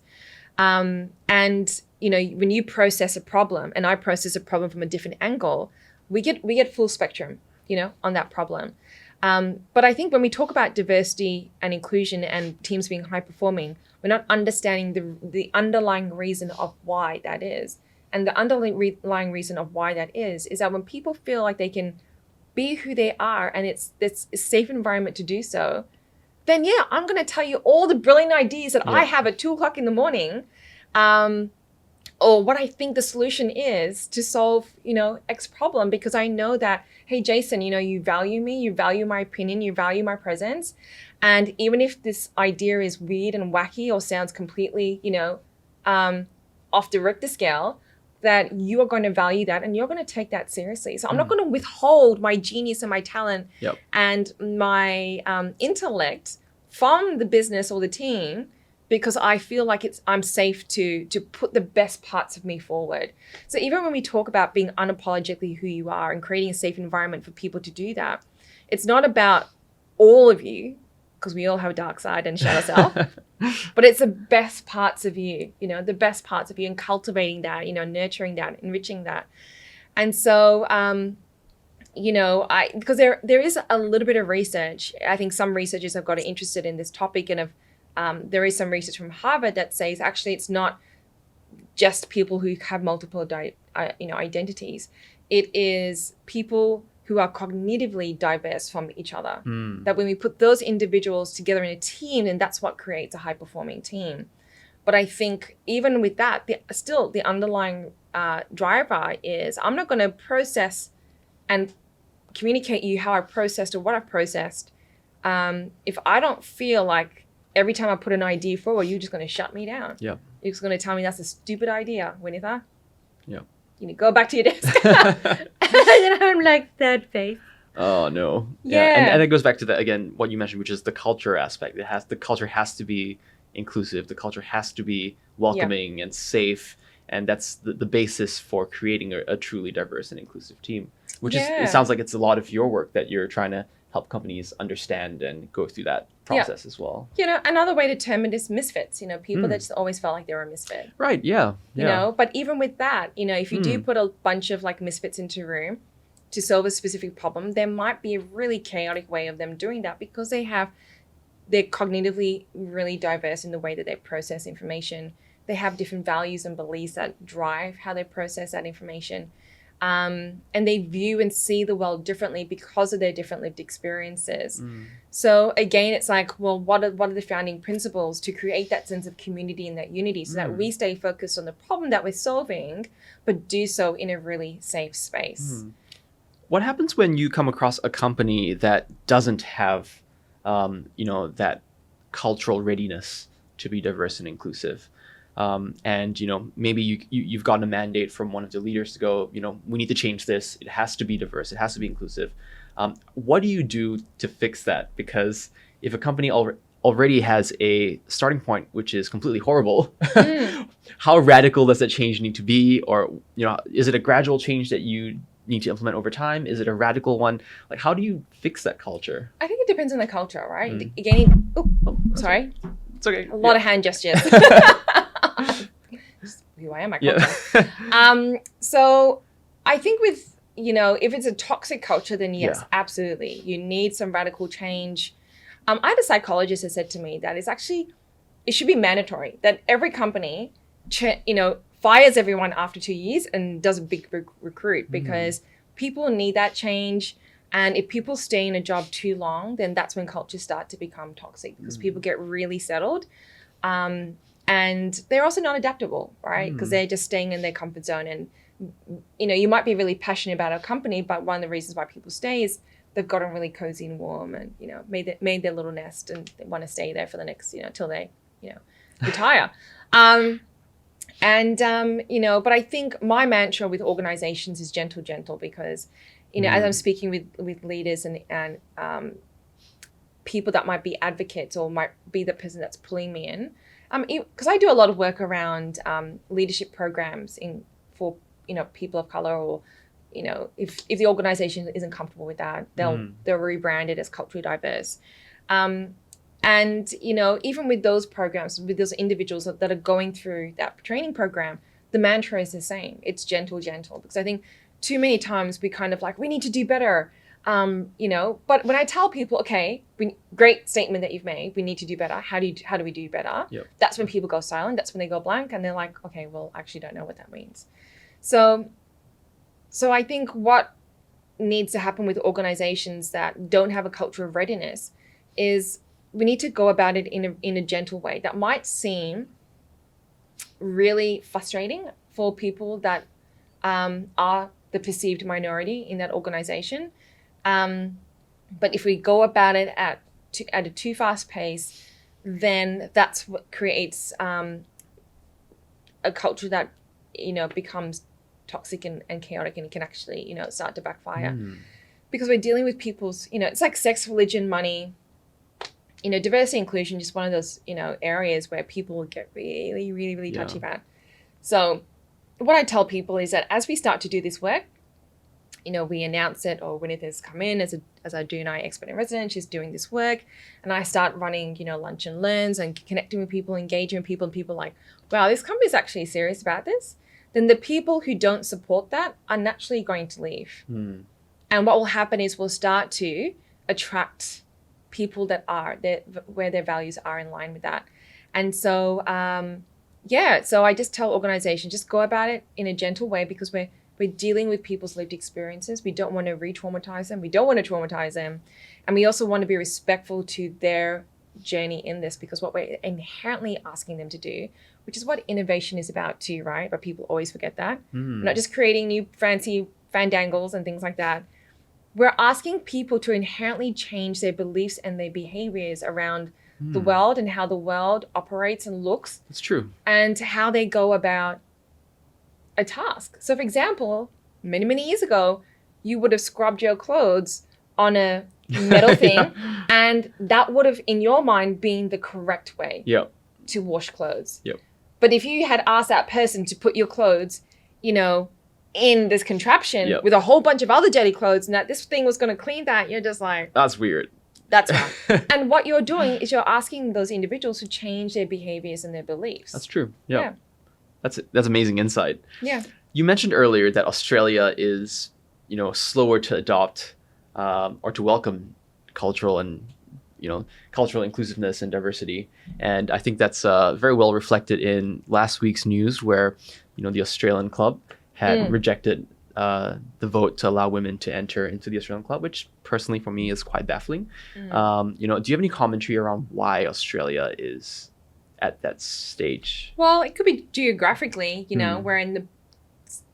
And when you process a problem and I process a problem from a different angle, we get full spectrum, on that problem. But I think when we talk about diversity and inclusion and teams being high performing, we're not understanding the underlying reason of why that is. And the underlying reason of why that is that when people feel like they can be who they are and it's a safe environment to do so, then I'm going to tell you all the brilliant ideas that I have at 2:00 in the morning, or what I think the solution is to solve, X problem, because I know that, hey, Jason, you value me, you value my opinion, you value my presence. And even if this idea is weird and wacky or sounds completely, off the Richter scale, that you are going to value that and you're going to take that seriously. So I'm not going to withhold my genius and my talent and my intellect from the business or the team because I feel like I'm safe to put the best parts of me forward. So even when we talk about being unapologetically who you are and creating a safe environment for people to do that, it's not about all of you, because we all have a dark side and shadow self, but it's the best parts of you, the best parts of you, and cultivating that, nurturing that, enriching that. And so, because there is a little bit of research. I think some researchers have got interested in this topic, and there is some research from Harvard that says actually it's not just people who have multiple identities. It is people who are cognitively diverse from each other. That when we put those individuals together in a team, then that's what creates a high-performing team. But I think even with that, the underlying driver is I'm not going to process and communicate you how I processed or what I've processed if I don't feel like every time I put an idea forward, you're just going to shut me down.
Yeah.
You're just going to tell me that's a stupid idea, Winitha.
Yeah.
Go back to your desk. And I'm like, sad face.
Oh no.
Yeah.
And it goes back to again what you mentioned, which is the culture aspect. The culture has to be inclusive. The culture has to be welcoming and safe, and that's the basis for creating a truly diverse and inclusive team. Which is, it sounds like it's a lot of your work that you're trying to help companies understand and go through that process as well.
You know, another way to term it is misfits. You know, people that just always felt like they were a misfit.
Right. Yeah.
You know, but even with that, you know, if you do
Mm.
put a bunch of like misfits into a room to solve a specific problem, there might be a really chaotic way of them doing that because they're cognitively really diverse in the way that they process information. They have different values and beliefs that drive how they process that information. And they view and see the world differently because of their different lived experiences. So again, it's like, well, what are the founding principles to create that sense of community and that unity so that we stay focused on the problem that we're solving, but do so in a really safe space.
What happens when you come across a company that doesn't have, you know, that cultural readiness to be diverse and inclusive? And, you know, maybe you've gotten a mandate from one of the leaders to go, you know, we need to change this. It has to be diverse. It has to be inclusive. What do you do to fix that? Because if a company already has a starting point, which is completely horrible, how radical does that change need to be? Or, you know, is it a gradual change that you need to implement over time? Is it a radical one? Like, how do you fix that culture?
I think it depends on the culture, right? Again, sorry.
It's okay.
A lot of hand gestures. Just who I am, my culture. So I think with, you know, if it's a toxic culture, then yes, absolutely. You need some radical change. I had a psychologist that said to me that it should be mandatory that every company, you know, fires everyone after 2 years and does a big recruit because people need that change. And if people stay in a job too long, then that's when cultures start to become toxic because people get really settled. And they're also not adaptable, right? Because they're just staying in their comfort zone. And, you know, you might be really passionate about a company, but one of the reasons why people stay is they've gotten really cozy and warm and, you know, made their little nest and they want to stay there for the next, you know, till they, you know, retire. You know, but I think my mantra with organizations is gentle, because, you know, as I'm speaking with leaders and people that might be advocates or might be the person that's pulling me in, because I do a lot of work around leadership programs for, you know, people of color, or, you know, if the organization isn't comfortable with that, they'll rebrand it as culturally diverse. And, you know, even with those programs, with those individuals that are going through that training program, the mantra is the same. It's gentle, because I think too many times we kind of like, we need to do better, you know, but when I tell people, okay, great statement that you've made, we need to do better. How do we do better?
Yep.
That's when people go silent. That's when they go blank and they're like, okay, well, I actually don't know what that means. So I think what needs to happen with organizations that don't have a culture of readiness is we need to go about it in a gentle way. That might seem really frustrating for people that are the perceived minority in that organization. But if we go about it at a too fast pace, then that's what creates a culture that, you know, becomes toxic and chaotic, and it can actually, you know, start to backfire. Because we're dealing with people's, you know, it's like sex, religion, money, you know, diversity, inclusion, just one of those, you know, areas where people get really touchy about. So what I tell people is that as we start to do this work, you know, we announce it, or Winith has come in as a Dunai expert in residence, she's doing this work, and I start running, you know, lunch and learns and connecting with people, engaging with people, and people are like, wow, this company's actually serious about this. Then the people who don't support that are naturally going to leave. And what will happen is we'll start to attract people that are where their values are in line with that. And so, so I just tell organizations, just go about it in a gentle way, because we're dealing with people's lived experiences. We don't want to re-traumatize them. We don't want to traumatize them. And we also want to be respectful to their journey in this, because what we're inherently asking them to do, which is what innovation is about too, right? But people always forget that. We're not just creating new fancy fandangles and things like that. We're asking people to inherently change their beliefs and their behaviors around the world and how the world operates and looks.
That's true.
And how they go about a task. So for example, many years ago, you would have scrubbed your clothes on a metal thing, and that would have, in your mind, been the correct way to wash clothes. But if you had asked that person to put your clothes, you know, in this contraption
Yep.
with a whole bunch of other dirty clothes, and that this thing was going to clean that. You're just like,
That's weird.
that's right. And what you're doing is you're asking those individuals to change their behaviors and their beliefs.
That's true. Yeah.
Yeah.
That's amazing insight.
Yeah.
You mentioned earlier that Australia is, slower to adopt or to welcome cultural and, cultural inclusiveness and diversity. And I think that's very well reflected in last week's news where, the Australian club had rejected the vote to allow women to enter into the Australian club, which personally for me is quite baffling. Do you have any commentary around why Australia is at that stage?
Well, it could be geographically, we're in the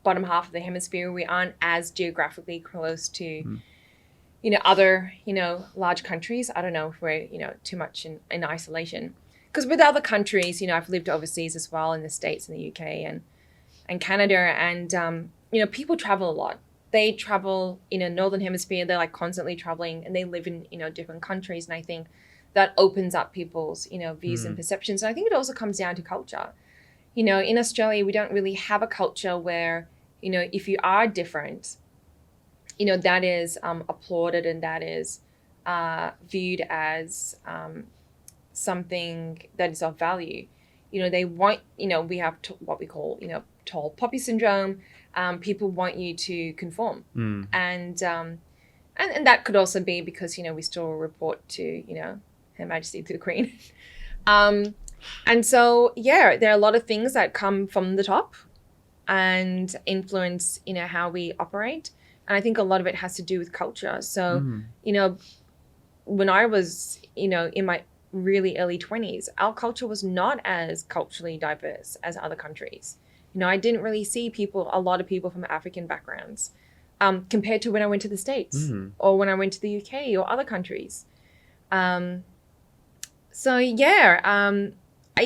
bottom half of the hemisphere. We aren't as geographically close to, other, large countries. I don't know if we're, too much in isolation. Because with other countries, I've lived overseas as well, in the States and the UK and Canada. And, people travel a lot. They travel in a northern hemisphere. They're like constantly traveling, and they live in, different countries. And I think that opens up people's, views and perceptions. And I think it also comes down to culture. In Australia, we don't really have a culture where, if you are different, that is applauded and that is viewed as something that is of value. They want, we have what we call, tall poppy syndrome. People want you to conform. And that could also be because, we still report to, Her Majesty the Queen. And so, there are a lot of things that come from the top and influence, how we operate. And I think a lot of it has to do with culture. So, when I was, in my really early 20s, our culture was not as culturally diverse as other countries. I didn't really see a lot of people from African backgrounds compared to when I went to the States or when I went to the UK or other countries. I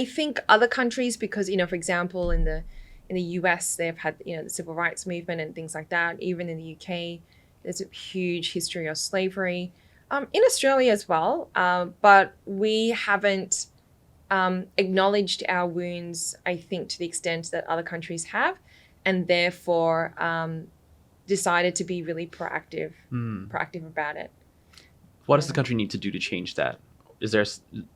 think other countries, because, for example, in the US, they've had, the civil rights movement and things like that. Even in the UK, there's a huge history of slavery. In Australia as well, but we haven't acknowledged our wounds, I think, to the extent that other countries have, and therefore decided to be really proactive about it.
What does the country need to do to change that? Do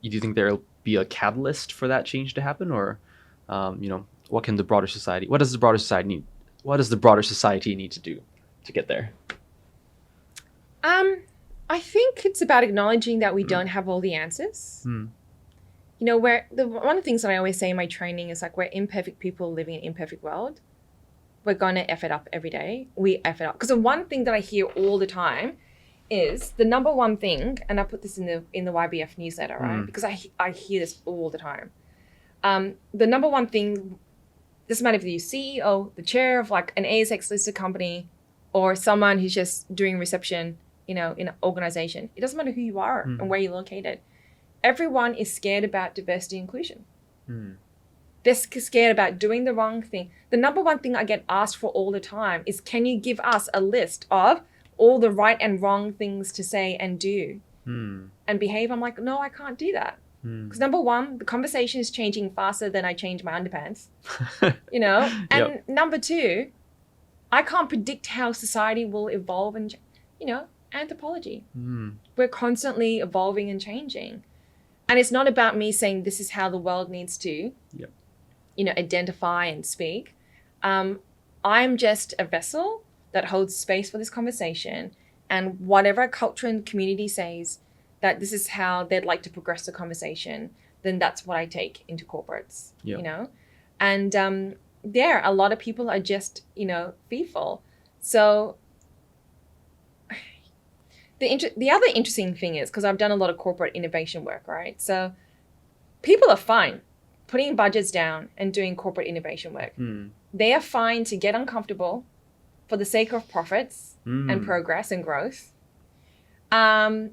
you think there'll be a catalyst for that change to happen, or, what does the broader society need to do to get there?
I think it's about acknowledging that we don't have all the answers. One of the things that I always say in my training is like, we're imperfect people living in an imperfect world. We're gonna F it up every day. We F it up. Because the one thing that I hear all the time is the number one thing, and I put this in the YBF newsletter, right? Because I hear this all the time. The number one thing, doesn't matter if you're CEO, the chair of like an ASX listed company, or someone who's just doing reception, in an organization. It doesn't matter who you are and where you're located. Everyone is scared about diversity and inclusion. They're scared about doing the wrong thing. The number one thing I get asked for all the time is, can you give us a list of all the right and wrong things to say and do and behave? I'm like, no, I can't do that. Because number one, the conversation is changing faster than I change my underpants, And number two, I can't predict how society will evolve and, anthropology. We're constantly evolving and changing. And it's not about me saying this is how the world needs to, identify and speak. I'm just a vessel that holds space for this conversation. And whatever culture and community says that this is how they'd like to progress the conversation, then that's what I take into corporates, And a lot of people are just, fearful. So the other interesting thing is, because I've done a lot of corporate innovation work, right? So people are fine putting budgets down and doing corporate innovation work. They are fine to get uncomfortable for the sake of profits and progress and growth. And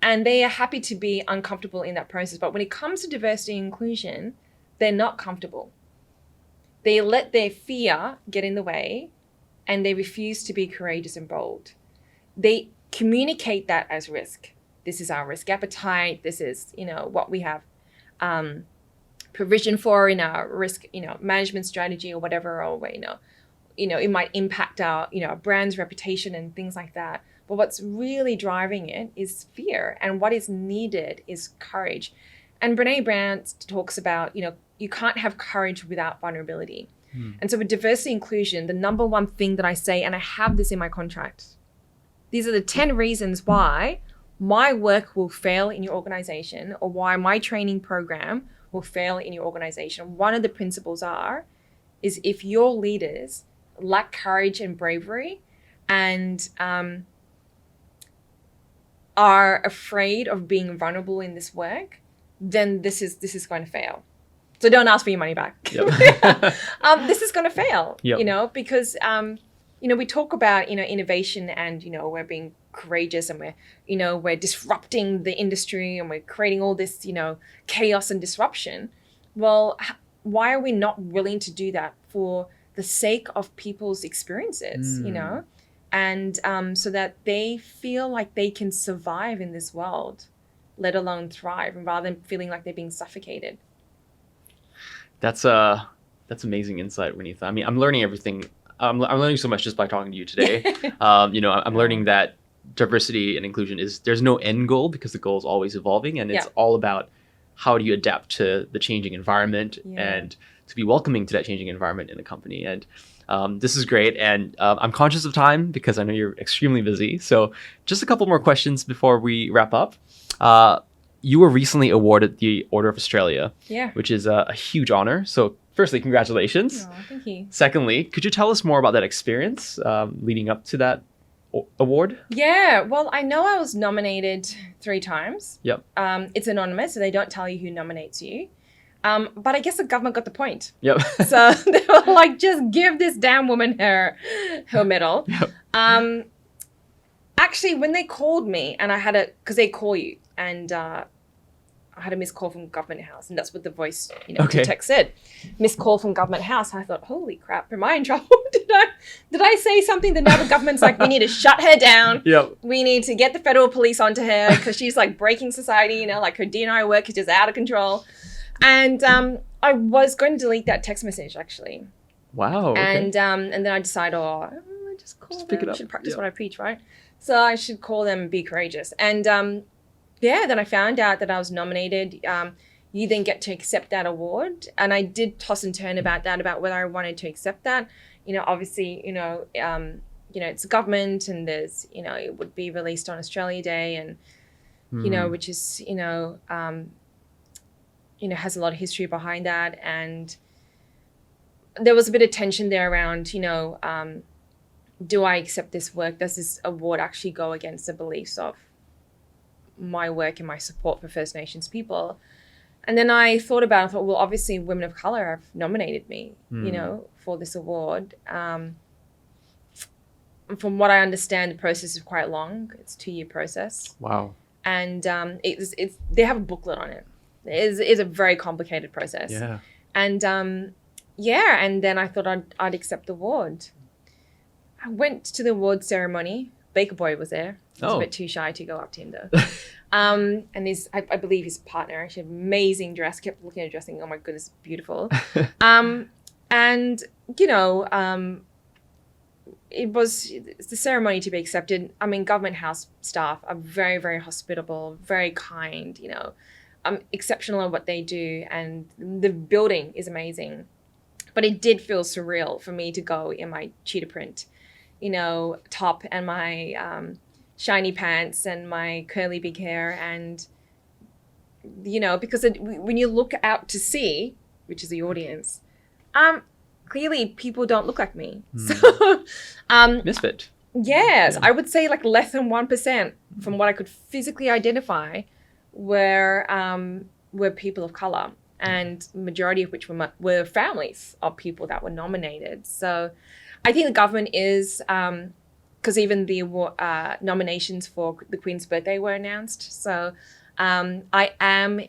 they are happy to be uncomfortable in that process. But when it comes to diversity and inclusion, they're not comfortable. They let their fear get in the way, and they refuse to be courageous and bold. They communicate that as risk. This is our risk appetite. This is, what we have provision for in our risk, management strategy or whatever, or it might impact our, our brand's reputation and things like that. But what's really driving it is fear, and what is needed is courage. And Brene Brown talks about, you can't have courage without vulnerability. And so with diversity inclusion, the number one thing that I say, and I have this in my contract, these are the 10 reasons why my work will fail in your organization, or why my training program will fail in your organization. One of the principles is if your leaders lack courage and bravery and are afraid of being vulnerable in this work, then this is going to fail. So don't ask for your money back.
Yep.
This is going to fail,
Yep.
because, we talk about, innovation and, we're being courageous and we're disrupting the industry and we're creating all this, chaos and disruption. Well, why are we not willing to do that for the sake of people's experiences, and so that they feel like they can survive in this world, let alone thrive, and rather than feeling like they're being suffocated.
That's amazing insight, Winitha. I mean, I'm learning everything. I'm learning so much just by talking to you today. I'm learning that diversity and inclusion there's no end goal, because the goal is always evolving, and it's all about how do you adapt to the changing environment and to be welcoming to that changing environment in the company. And this is great. And I'm conscious of time because I know you're extremely busy. So just a couple more questions before we wrap up. You were recently awarded the Order of Australia, which is a huge honor. So firstly, congratulations.
Oh, thank you.
Secondly, could you tell us more about that experience leading up to that award?
Yeah, well, I know I was nominated 3 times.
Yep.
It's anonymous, so they don't tell you who nominates you. But I guess the government got the point.
Yep.
So they were like, just give this damn woman her medal.
Yep.
Actually, when they called me, and because they call you, and I had a missed call from Government House, and that's what the voice,
Okay.
text said. Missed call from Government House. I thought, holy crap, am I in trouble? Did I say something that now the government's like, we need to shut her down.
Yep.
We need to get the federal police onto her because she's like breaking society, like her DNI work is just out of control. And I was going to delete that text message actually.
Wow. Okay.
And then I decided, I just call
Just
them.
pick it
I
up.
should practice
Yeah.
what I preach, right? So I should call them and be courageous. And then I found out that I was nominated. You then get to accept that award. And I did toss and turn about whether I wanted to accept that. Obviously, it's government, and there's, it would be released on Australia Day, and, which is, has a lot of history behind that. And there was a bit of tension there around, do I accept this work? Does this award actually go against the beliefs of my work and my support for First Nations people? And then I thought about it, well, obviously women of color have nominated me, for this award. From what I understand, the process is quite long. It's a 2-year process.
Wow.
And they have a booklet on it. It's a very complicated process.
Yeah.
And and then I thought I'd accept the award. I went to the award ceremony. Baker Boy was there. I was a bit too shy to go up to him though. And I believe his partner, she had an amazing dress. Kept looking at her dress thinking, oh my goodness, beautiful. It's the ceremony to be accepted. I mean, Government House staff are very, very hospitable, very kind, exceptional at what they do. And the building is amazing. But it did feel surreal for me to go in my cheetah print, top and my shiny pants and my curly big hair. And, because when you look out to sea, which is the audience, clearly people don't look like me. So,
Misfit.
yes,
Yeah.
I would say like less than 1% from what I could physically identify were people of color, and majority of which were families of people that were nominated. So I think the government is, because even the nominations for the Queen's birthday were announced. So I am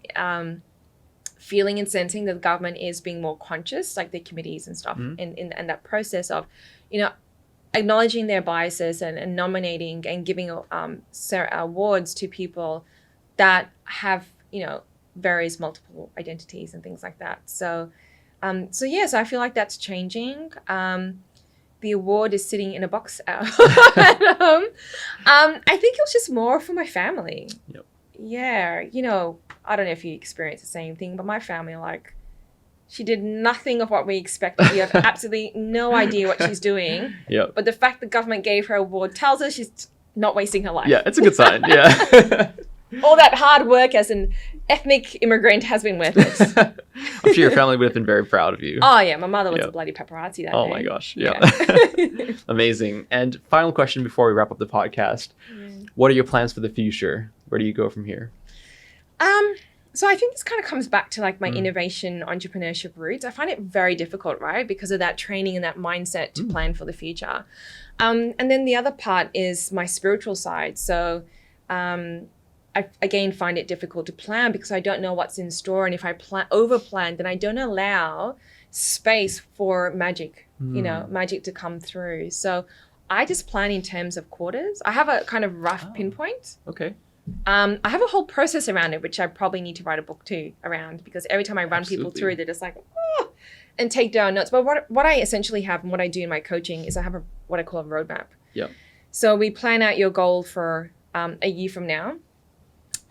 feeling and sensing that the government is being more conscious, like the committees and stuff, in that process of, acknowledging their biases and nominating and giving awards to people that have, various multiple identities and things like that. So yes, I feel like that's changing. The award is sitting in a box at home. I think it was just more for my family.
Yep.
Yeah, I don't know if you experience the same thing, but my family, like, she did nothing of what we expected. We have absolutely no idea what she's doing.
Yep.
But the fact the government gave her award tells us she's not wasting her life.
Yeah, it's a good sign. Yeah.
All that hard work as an ethnic immigrant has been worth it.
I'm sure your family would have been very proud of you.
Oh, yeah. My mother was
Yeah.
a bloody paparazzi that
Oh
day.
my gosh. Yeah.
Yeah.
Amazing. And final question before we wrap up the podcast. What are your plans for the future? Where do you go from here?
So I think this kind of comes back to like my innovation entrepreneurship roots. I find it very difficult, right? Because of that training and that mindset to plan for the future. And then the other part is my spiritual side. So I again find it difficult to plan because I don't know what's in store. And if I over plan, then I don't allow space for magic, magic to come through. So I just plan in terms of quarters. I have a kind of rough pinpoint.
Okay.
I have a whole process around it, which I probably need to write a book too around, because every time I run people
Absolutely.
through, they're just like, oh, and take down notes. But what I essentially have and what I do in my coaching is I have what I call a roadmap.
Yep.
So we plan out your goal for a year from now.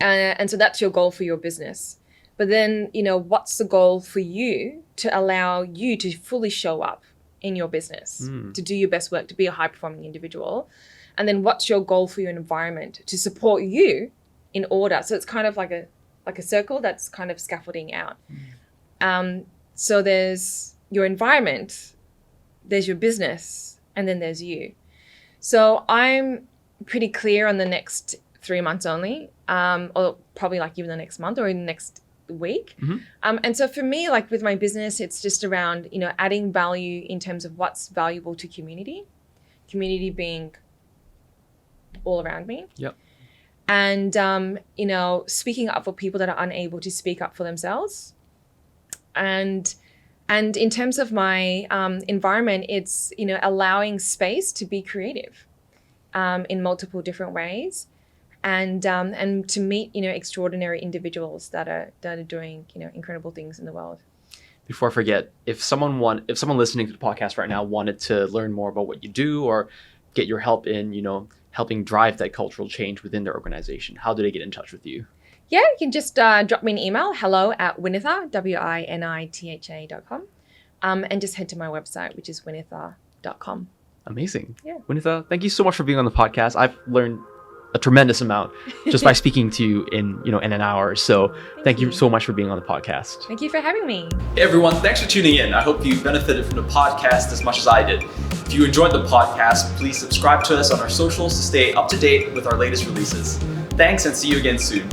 And so that's your goal for your business. But then, what's the goal for you to allow you to fully show up in your business, to do your best work, to be a high performing individual? And then what's your goal for your environment to support you in order? So it's kind of like a circle that's kind of scaffolding out. So there's your environment, there's your business, and then there's you. So I'm pretty clear on the next 3 months only, or probably like even the next month or in the next week. And so for me, like with my business, it's just around, adding value in terms of what's valuable to community being all around me.
Yep.
And, speaking up for people that are unable to speak up for themselves. And in terms of my environment, it's, allowing space to be creative in multiple different ways. And to meet, extraordinary individuals that are doing, incredible things in the world.
Before I forget, if someone listening to the podcast right now wanted to learn more about what you do or get your help in, helping drive that cultural change within their organization, how do they get in touch with you?
Yeah, you can just drop me an email, hello@winitha, winitha.com, and just head to my website, which is winitha.com.
Amazing.
Yeah.
Winitha, thank you so much for being on the podcast. I've learned a tremendous amount just by speaking to you in an hour. So thank you so much for being on the podcast.
Thank you for having me.
Hey everyone, thanks for tuning in. I hope you benefited from the podcast as much as I did. If you enjoyed the podcast, please subscribe to us on our socials to stay up to date with our latest releases. Thanks and see you again soon.